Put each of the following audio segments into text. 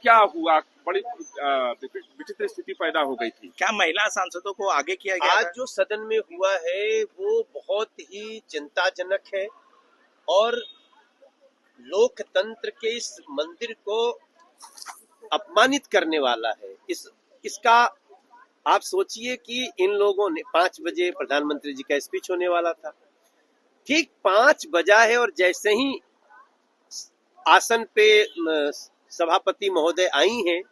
क्या हुआ? बड़ी विचित्र स्थिति पैदा हो गई थी। क्या महिला सांसदों को आगे किया गया आज था? जो सदन में हुआ है वो बहुत ही चिंताजनक है और लोकतंत्र के इस मंदिर को अपमानित करने वाला है। इसका आप सोचिए कि इन लोगों ने 5 बजे प्रधानमंत्री जी का स्पीच होने वाला था, ठीक 5 बजा है और जैसे ही आसन पे सभापति महोदय आई हैं,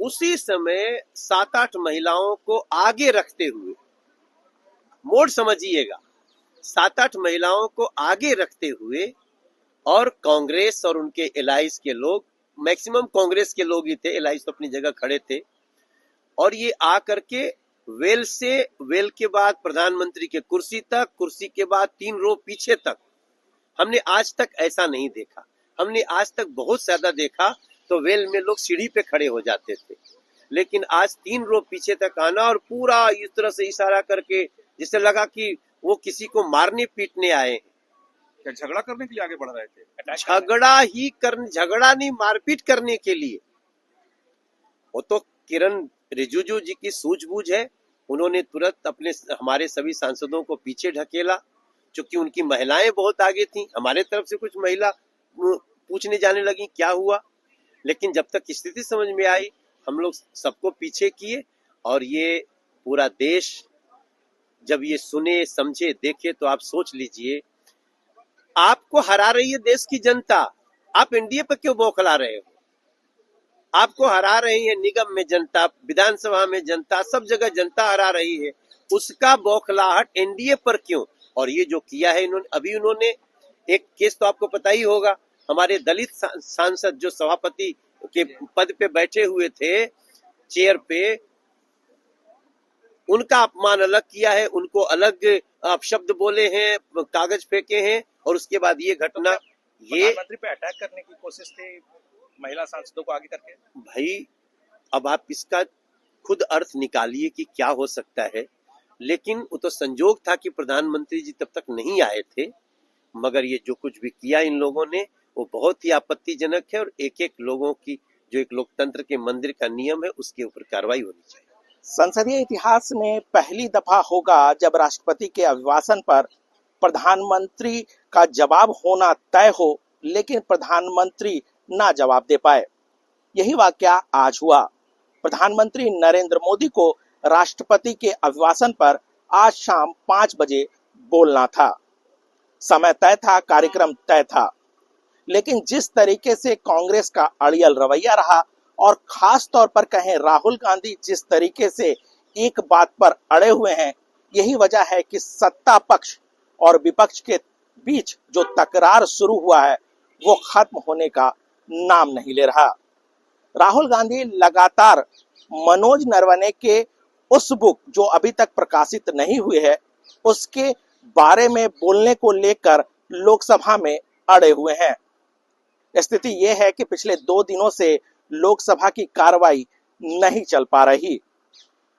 उसी समय 7-8 महिलाओं को आगे रखते हुए, मोड समझिएगा, 7-8 महिलाओं को आगे रखते हुए और कांग्रेस और उनके एलाइज के लोग, मैक्सिमम कांग्रेस के लोग ही थे, एलाइज तो अपनी जगह खड़े थे, और ये आ करके वेल से वेल के बाद प्रधानमंत्री के कुर्सी तक, कुर्सी के बाद 3 रो पीछे तक, हमने आज तक ऐसा नहीं देखा। हमने आज तक बहुत ज्यादा देखा तो वेल में लोग सीढ़ी पे खड़े हो जाते थे, लेकिन आज 3 रो पीछे तक आना और पूरा इस तरह से इशारा करके जिससे लगा कि वो किसी को मारने पीटने आए हैं। क्या झगड़ा करने के लिए आगे बढ़ रहे थे? झगड़ा नहीं, मारपीट करने के लिए। वो तो किरण रिजिजू जी की सूझबूझ है, उन्होंने तुरंत हमारे सभी सांसदों को पीछे ढकेला, क्योंकि उनकी महिलाएं बहुत आगे थी। हमारे तरफ से कुछ महिला पूछने जाने लगी क्या हुआ, लेकिन जब तक स्थिति समझ में आई हम लोग सबको पीछे किए। और ये पूरा देश जब ये सुने, समझे, देखे तो आप सोच लीजिए, आपको हरा रही है देश की जनता, आप एनडीए पर क्यों बौखला रहे हो? आपको हरा रही है निगम में जनता, विधानसभा में जनता, सब जगह जनता हरा रही है, उसका बौखलाहट एनडीए पर क्यों? और ये जो किया है उन्होंने एक केस तो आपको पता ही होगा, हमारे दलित सांसद जो सभापति के पद पे बैठे हुए थे, चेयर पे, उनका अपमान अलग किया है, उनको अलग अपशब्द बोले हैं, कागज फेंके हैं, और उसके बाद ये घटना, ये प्रधानमंत्री पे अटैक करने की कोशिश थी महिला सांसदों को आगे करके। भाई अब आप इसका खुद अर्थ निकालिए कि क्या हो सकता है, लेकिन वो तो संजोग था कि प्रधानमंत्री जी तब तक नहीं आए थे, मगर ये जो कुछ भी किया इन लोगों ने वो बहुत ही आपत्तिजनक है, और एक एक लोगों की जो एक लोकतंत्र के मंदिर का नियम है उसके ऊपर कार्रवाई होनी चाहिए। संसदीय इतिहास में पहली दफा होगा जब राष्ट्रपति के अभिभाषण पर प्रधानमंत्री का जवाब होना तय हो, लेकिन प्रधानमंत्री ना जवाब दे पाए। यही वाकया आज हुआ। प्रधानमंत्री नरेंद्र मोदी को राष्ट्रपति के अभिभाषण पर आज शाम 5 बजे बोलना था। समय तय था, कार्यक्रम तय था, लेकिन जिस तरीके से कांग्रेस का अड़ियल रवैया रहा, और खास तौर पर कहें राहुल गांधी जिस तरीके से एक बात पर अड़े हुए हैं, यही वजह है कि सत्ता पक्ष और विपक्ष के बीच जो तकरार शुरू हुआ है वो खत्म होने का नाम नहीं ले रहा। राहुल गांधी लगातार मनोज नरवणे के उस बुक जो अभी तक प्रकाशित नहीं हुई है उसके बारे में बोलने को लेकर लोकसभा में अड़े हुए हैं। स्थिति यह है कि पिछले 2 दिनों से लोकसभा की कार्रवाई नहीं चल पा रही।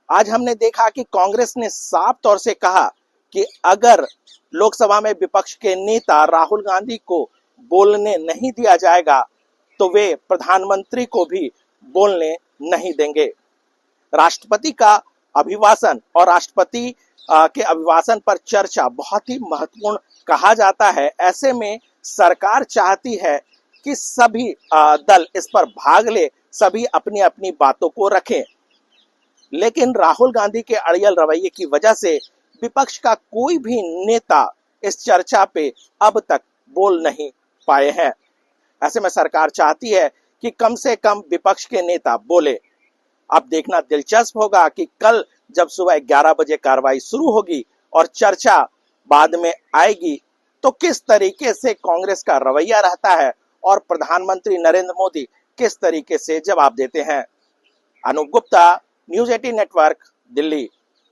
आज हमने देखा कि कांग्रेस ने साफ तौर से कहा कि अगर लोकसभा में विपक्ष के नेता राहुल गांधी को बोलने नहीं दिया जाएगा तो वे प्रधानमंत्री को भी बोलने नहीं देंगे। राष्ट्रपति का अभिभाषण और राष्ट्रपति के अभिभाषण पर चर्चा बहुत ही महत्वपूर्ण कहा जाता है। ऐसे में सरकार चाहती है कि सभी दल इस पर भाग ले, सभी अपनी अपनी बातों को रखें, लेकिन राहुल गांधी के अड़ियल रवैये की वजह से विपक्ष का कोई भी नेता इस चर्चा पे अब तक बोल नहीं पाए हैं। ऐसे में सरकार चाहती है कि कम से कम विपक्ष के नेता बोले। अब देखना दिलचस्प होगा कि कल जब सुबह 11 बजे कार्रवाई शुरू होगी और चर्चा बाद में आएगी तो किस तरीके से कांग्रेस का रवैया रहता है और प्रधानमंत्री नरेंद्र मोदी किस तरीके से जवाब देते हैं। Anoop Gupta, news 18 network, Delhi.